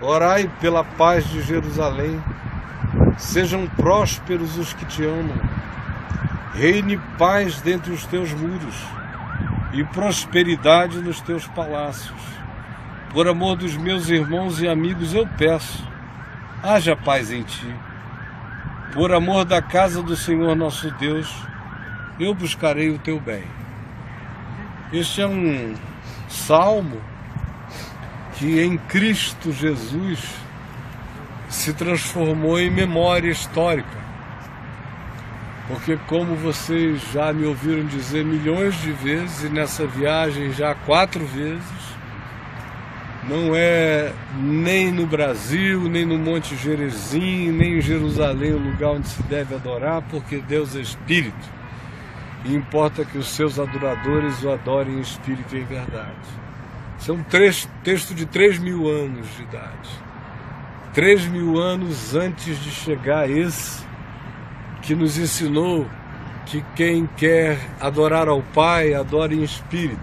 Orai pela paz de Jerusalém. Sejam prósperos os que te amam. Reine paz dentre os teus muros e prosperidade nos teus palácios. Por amor dos meus irmãos e amigos eu peço, haja paz em ti. Por amor da casa do Senhor nosso Deus, eu buscarei o teu bem. Este é um salmo que em Cristo Jesus se transformou em memória histórica. Porque, como vocês já me ouviram dizer milhões de vezes, e nessa viagem já 4 vezes, não é nem no Brasil, nem no Monte Gerezim, nem em Jerusalém o lugar onde se deve adorar, porque Deus é Espírito. E importa que os seus adoradores o adorem em Espírito e em verdade. Isso é um texto de 3.000 anos de idade. 3.000 anos antes de chegar esse que nos ensinou que quem quer adorar ao Pai, adore em Espírito.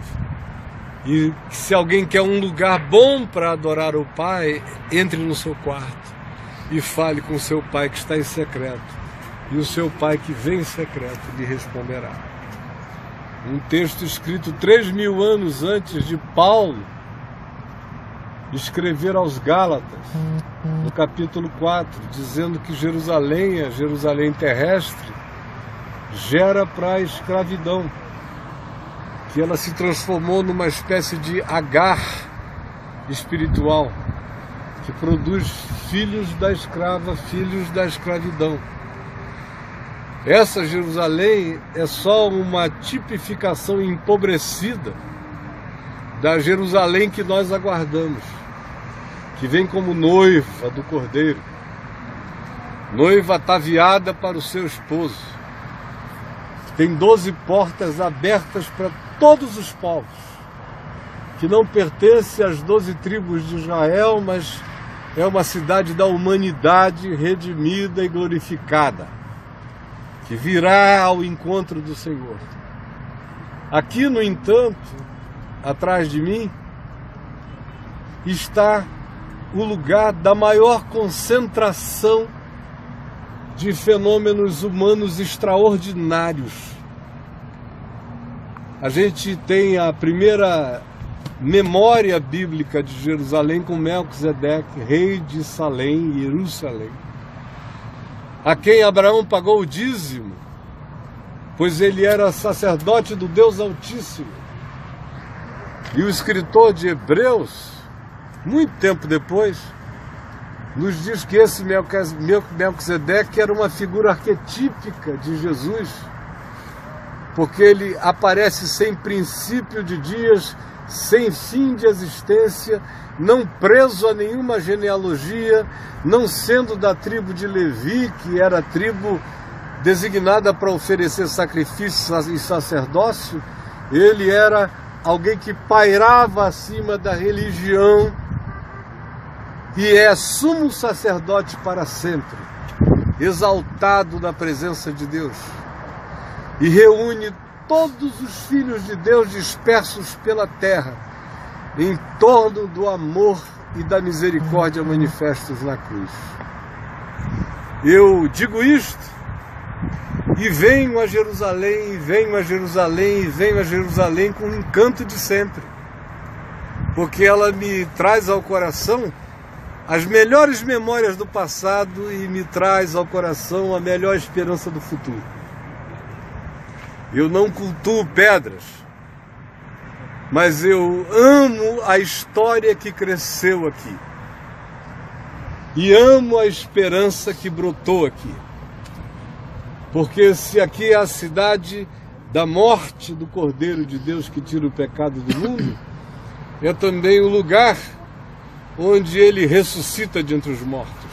E se alguém quer um lugar bom para adorar o Pai, entre no seu quarto e fale com o seu Pai que está em secreto. E o seu Pai que vem em secreto lhe responderá. Um texto escrito 3.000 anos antes de Paulo escrever aos Gálatas, no capítulo 4, dizendo que Jerusalém, a Jerusalém terrestre, gera para a escravidão, que ela se transformou numa espécie de Agar espiritual, que produz filhos da escrava, filhos da escravidão. Essa Jerusalém é só uma tipificação empobrecida da Jerusalém que nós aguardamos, que vem como noiva do Cordeiro, noiva ataviada para o seu esposo. Tem 12 portas abertas para todos os povos, que não pertence às 12 tribos de Israel, mas é uma cidade da humanidade redimida e glorificada, que virá ao encontro do Senhor. Aqui, no entanto, atrás de mim, está o lugar da maior concentração de fenômenos humanos extraordinários. A gente tem a primeira memória bíblica de Jerusalém com Melquisedeque, rei de Salém, Jerusalém, a quem Abraão pagou o dízimo, pois ele era sacerdote do Deus Altíssimo. E o escritor de Hebreus, muito tempo depois, nos diz que esse Melquisedeque era uma figura arquetípica de Jesus, porque ele aparece sem princípio de dias, sem fim de existência, não preso a nenhuma genealogia, não sendo da tribo de Levi, que era a tribo designada para oferecer sacrifícios e sacerdócio. Ele era alguém que pairava acima da religião e é sumo sacerdote para sempre, exaltado na presença de Deus, e reúne todos os filhos de Deus dispersos pela terra em torno do amor e da misericórdia manifestos na cruz. Eu digo isto e venho a Jerusalém, e venho a Jerusalém, e venho a Jerusalém com o encanto de sempre, porque ela me traz ao coração as melhores memórias do passado e me traz ao coração a melhor esperança do futuro. Eu não cultuo pedras, mas eu amo a história que cresceu aqui e amo a esperança que brotou aqui. Porque se aqui é a cidade da morte do Cordeiro de Deus que tira o pecado do mundo, é também o lugar onde ele ressuscita de entre os mortos.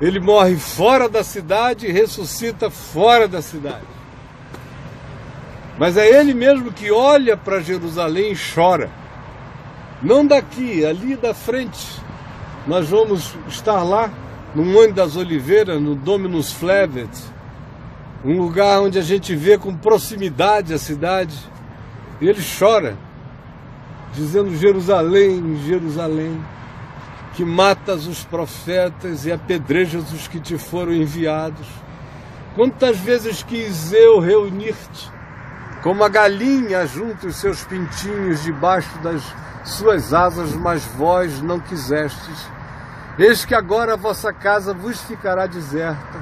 Ele morre fora da cidade e ressuscita fora da cidade. Mas é ele mesmo que olha para Jerusalém e chora. Não daqui, ali da frente. Nós vamos estar lá, no Monte das Oliveiras, no Dominus Flevit, um lugar onde a gente vê com proximidade a cidade. E ele chora, dizendo: Jerusalém, Jerusalém, que matas os profetas e apedrejas os que te foram enviados. Quantas vezes quis eu reunir-te, como a galinha junta os seus pintinhos debaixo das suas asas, mas vós não quisestes. Eis que agora a vossa casa vos ficará deserta,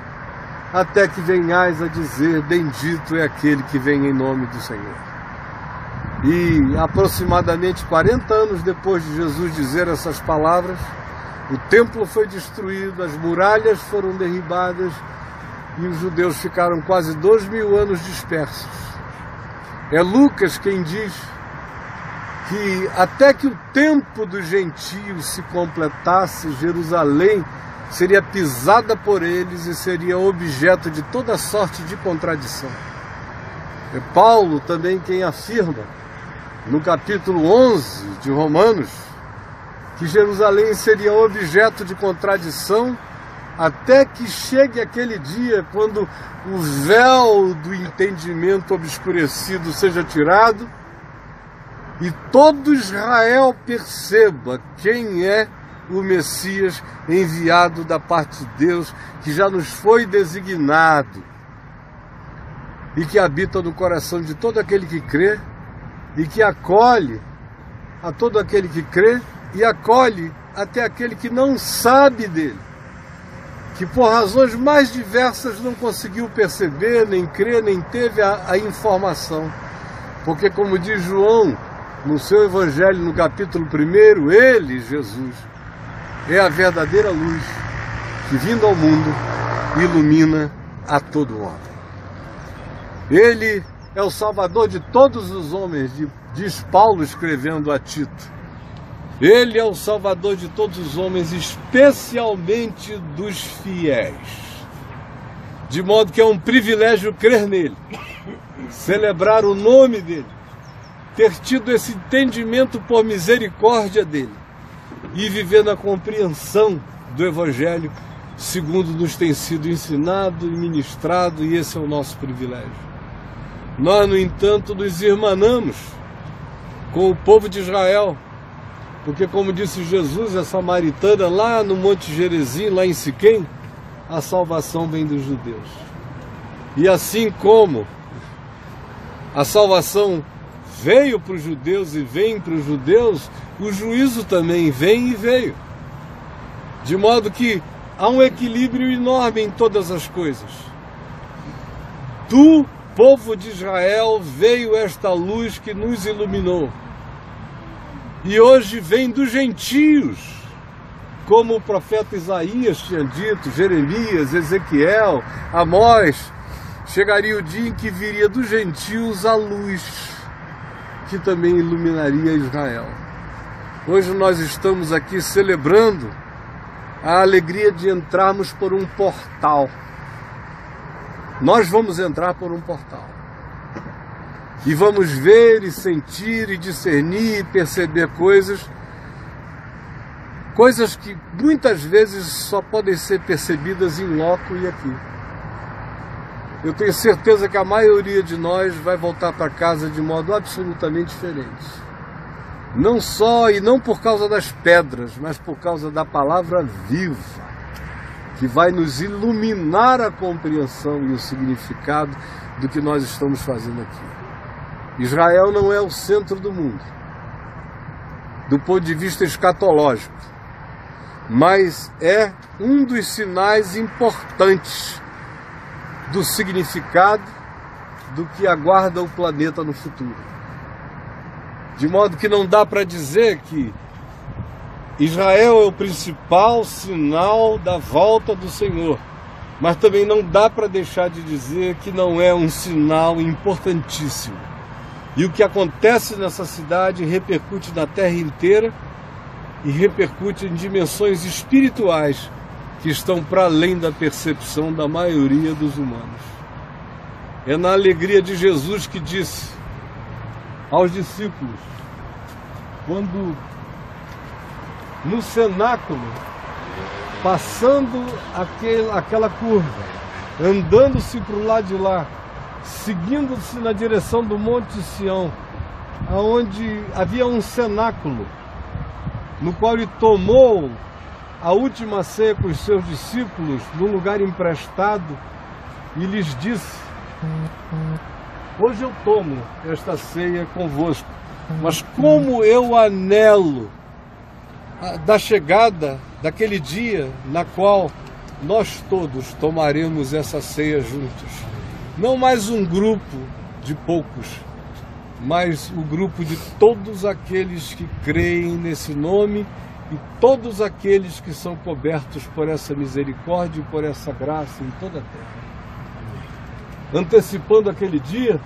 até que venhais a dizer, bendito é aquele que vem em nome do Senhor. E aproximadamente 40 anos depois de Jesus dizer essas palavras, o templo foi destruído, as muralhas foram derribadas e os judeus ficaram quase 2000 anos dispersos. É Lucas quem diz que até que o tempo dos gentios se completasse, Jerusalém seria pisada por eles e seria objeto de toda sorte de contradição. É Paulo também quem afirma, no capítulo 11 de Romanos, que Jerusalém seria objeto de contradição até que chegue aquele dia quando o véu do entendimento obscurecido seja tirado e todo Israel perceba quem é o Messias enviado da parte de Deus, que já nos foi designado e que habita no coração de todo aquele que crê e que acolhe a todo aquele que crê e acolhe até aquele que não sabe dele, que por razões mais diversas não conseguiu perceber, nem crer, nem teve a informação. Porque, como diz João no seu Evangelho, no capítulo 1, ele, Jesus, é a verdadeira luz que, vindo ao mundo, ilumina a todo homem. Ele é o Salvador de todos os homens, diz Paulo escrevendo a Tito. Ele é o Salvador de todos os homens, especialmente dos fiéis. De modo que é um privilégio crer nele, celebrar o nome dele, ter tido esse entendimento por misericórdia dele e viver na compreensão do Evangelho segundo nos tem sido ensinado e ministrado, e esse é o nosso privilégio. Nós, no entanto, nos irmanamos com o povo de Israel, porque, como disse Jesus, a samaritana, lá no Monte Gerizim, lá em Siquém, a salvação vem dos judeus. E assim como a salvação veio para os judeus e vem para os judeus, o juízo também vem e veio. De modo que há um equilíbrio enorme em todas as coisas. Do povo de Israel veio esta luz que nos iluminou. E hoje vem dos gentios, como o profeta Isaías tinha dito, Jeremias, Ezequiel, Amós. Chegaria o dia em que viria dos gentios a luz, que também iluminaria Israel. Hoje nós estamos aqui celebrando a alegria de entrarmos por um portal. Nós vamos entrar por um portal. E vamos ver e sentir e discernir e perceber coisas que muitas vezes só podem ser percebidas em loco e aqui. Eu tenho certeza que a maioria de nós vai voltar para casa de modo absolutamente diferente. Não só e não por causa das pedras, mas por causa da palavra viva, que vai nos iluminar a compreensão e o significado do que nós estamos fazendo aqui. Israel não é o centro do mundo, do ponto de vista escatológico, mas é um dos sinais importantes do significado do que aguarda o planeta no futuro. De modo que não dá para dizer que Israel é o principal sinal da volta do Senhor, mas também não dá para deixar de dizer que não é um sinal importantíssimo. E o que acontece nessa cidade repercute na terra inteira e repercute em dimensões espirituais que estão para além da percepção da maioria dos humanos. É na alegria de Jesus que disse aos discípulos, quando no cenáculo, passando aquela curva, andando-se para o lado de lá, seguindo-se na direção do Monte Sião, onde havia um cenáculo, no qual ele tomou a última ceia com os seus discípulos num lugar emprestado e lhes disse: hoje eu tomo esta ceia convosco, mas como eu anelo da chegada daquele dia na qual nós todos tomaremos essa ceia juntos. Não mais um grupo de poucos, mas o grupo de todos aqueles que creem nesse nome e todos aqueles que são cobertos por essa misericórdia e por essa graça em toda a terra. Antecipando aquele dia,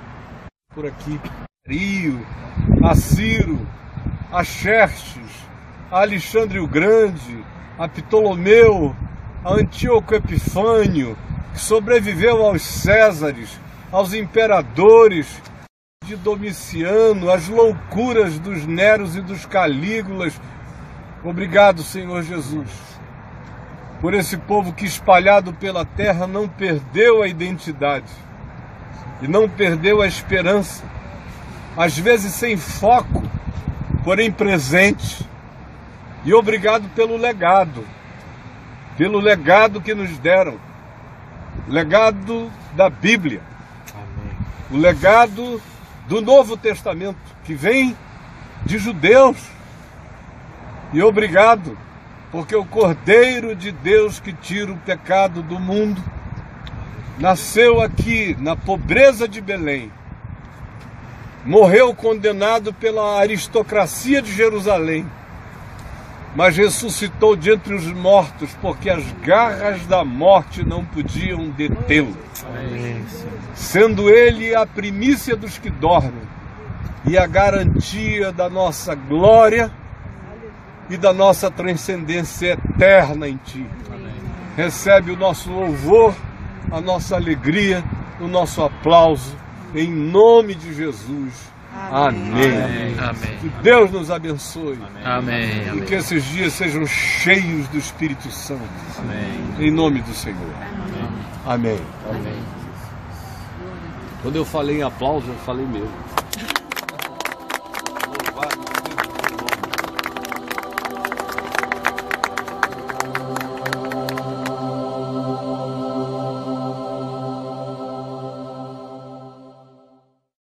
por aqui, Rio, a Ciro, a Xerxes, a Alexandre o Grande, a Ptolomeu, a Antíoco Epifânio, que sobreviveu aos Césares, aos imperadores de Domiciano, às loucuras dos Neros e dos Calígulas. Obrigado, Senhor Jesus, por esse povo que, espalhado pela terra, não perdeu a identidade e não perdeu a esperança, às vezes sem foco, porém presente. E obrigado pelo legado que nos deram, o legado da Bíblia, amém, o legado do Novo Testamento, que vem de judeus. E obrigado, porque o Cordeiro de Deus que tira o pecado do mundo nasceu aqui na pobreza de Belém, morreu condenado pela aristocracia de Jerusalém, mas ressuscitou de entre os mortos, porque as garras da morte não podiam detê-lo, sendo ele a primícia dos que dormem e a garantia da nossa glória e da nossa transcendência eterna em Ti. Recebe o nosso louvor, a nossa alegria, o nosso aplauso, em nome de Jesus. Amém. Amém. Que Deus nos abençoe. Amém. E que esses dias sejam cheios do Espírito Santo. Amém. Em nome do Senhor. Amém. Amém. Amém. Quando eu falei em aplauso, eu falei mesmo.